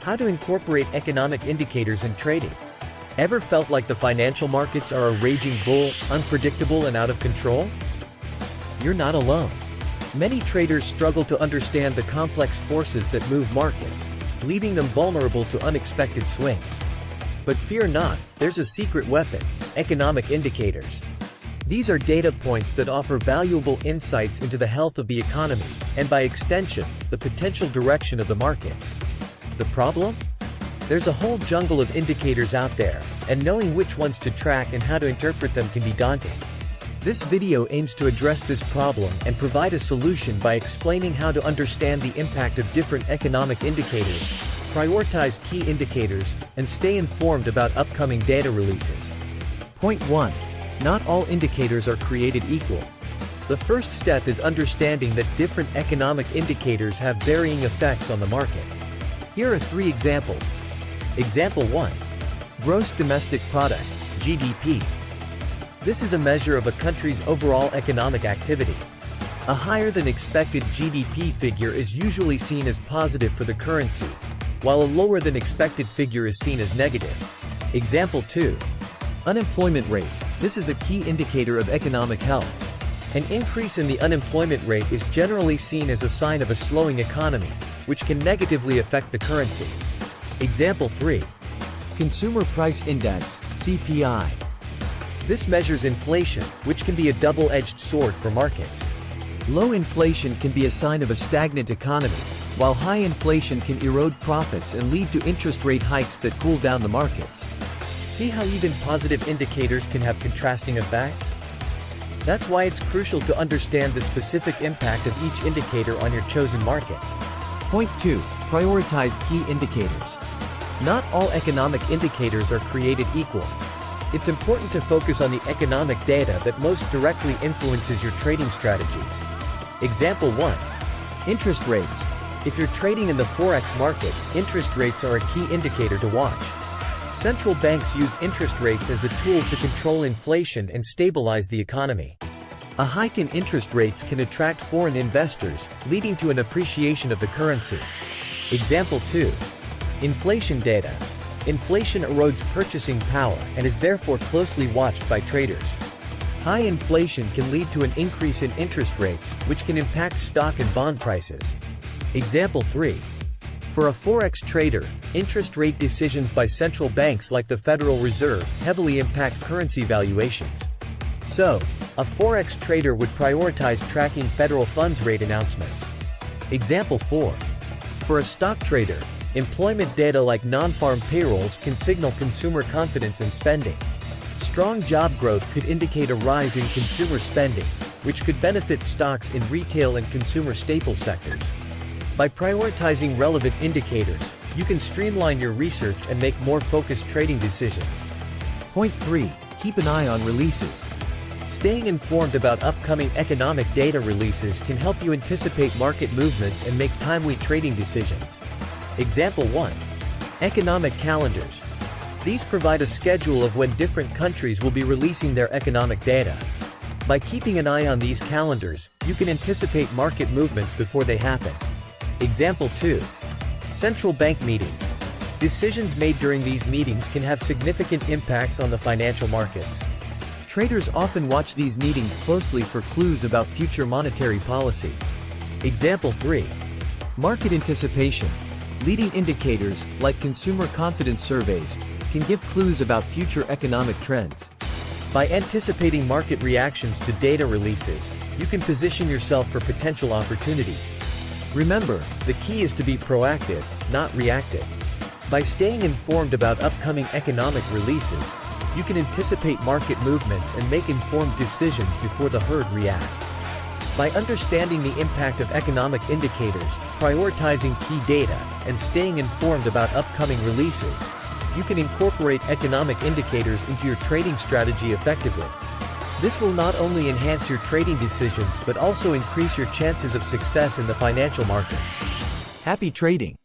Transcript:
How to incorporate economic indicators in trading. Ever felt like the financial markets are a raging bull, unpredictable and out of control? You're not alone. Many traders struggle to understand the complex forces that move markets, leaving them vulnerable to unexpected swings. But fear not, there's a secret weapon: economic indicators. These are data points that offer valuable insights into the health of the economy, and by extension, the potential direction of the markets. The problem? There's a whole jungle of indicators out there, and knowing which ones to track and how to interpret them can be daunting. This video aims to address this problem and provide a solution by explaining how to understand the impact of different economic indicators, prioritize key indicators, and stay informed about upcoming data releases. Point 1. Not all indicators are created equal. The first step is understanding that different economic indicators have varying effects on the market. Here are 3 examples. Example 1. Gross Domestic Product, GDP. This is a measure of a country's overall economic activity. A higher than expected GDP figure is usually seen as positive for the currency, while a lower than expected figure is seen as negative. Example 2. Unemployment rate. This is a key indicator of economic health. An increase in the unemployment rate is generally seen as a sign of a slowing economy, which can negatively affect the currency. Example 3. Consumer Price Index, CPI. This measures inflation, which can be a double-edged sword for markets. Low inflation can be a sign of a stagnant economy, while high inflation can erode profits and lead to interest rate hikes that cool down the markets. See how even positive indicators can have contrasting effects? That's why it's crucial to understand the specific impact of each indicator on your chosen market. Point 2. Prioritize key indicators. Not all economic indicators are created equal. It's important to focus on the economic data that most directly influences your trading strategies. Example 1. Interest rates. If you're trading in the Forex market, interest rates are a key indicator to watch. Central banks use interest rates as a tool to control inflation and stabilize the economy. A hike in interest rates can attract foreign investors, leading to an appreciation of the currency. Example 2. Inflation data. Inflation erodes purchasing power and is therefore closely watched by traders. High inflation can lead to an increase in interest rates, which can impact stock and bond prices. Example 3. For a Forex trader, interest rate decisions by central banks like the Federal Reserve heavily impact currency valuations. So, a Forex trader would prioritize tracking federal funds rate announcements. Example 4. For a stock trader, employment data like non-farm payrolls can signal consumer confidence and spending. Strong job growth could indicate a rise in consumer spending, which could benefit stocks in retail and consumer staple sectors. By prioritizing relevant indicators, you can streamline your research and make more focused trading decisions. Point 3. Keep an eye on releases. Staying informed about upcoming economic data releases can help you anticipate market movements and make timely trading decisions. Example 1. Economic calendars. These provide a schedule of when different countries will be releasing their economic data. By keeping an eye on these calendars, you can anticipate market movements before they happen. Example 2. Central bank meetings. Decisions made during these meetings can have significant impacts on the financial markets. Traders often watch these meetings closely for clues about future monetary policy. Example 3. Market anticipation. Leading indicators, like consumer confidence surveys, can give clues about future economic trends. By anticipating market reactions to data releases, you can position yourself for potential opportunities. Remember, the key is to be proactive, not reactive. By staying informed about upcoming economic releases, you can anticipate market movements and make informed decisions before the herd reacts. By understanding the impact of economic indicators, prioritizing key data, and staying informed about upcoming releases, you can incorporate economic indicators into your trading strategy effectively. This will not only enhance your trading decisions but also increase your chances of success in the financial markets. Happy trading!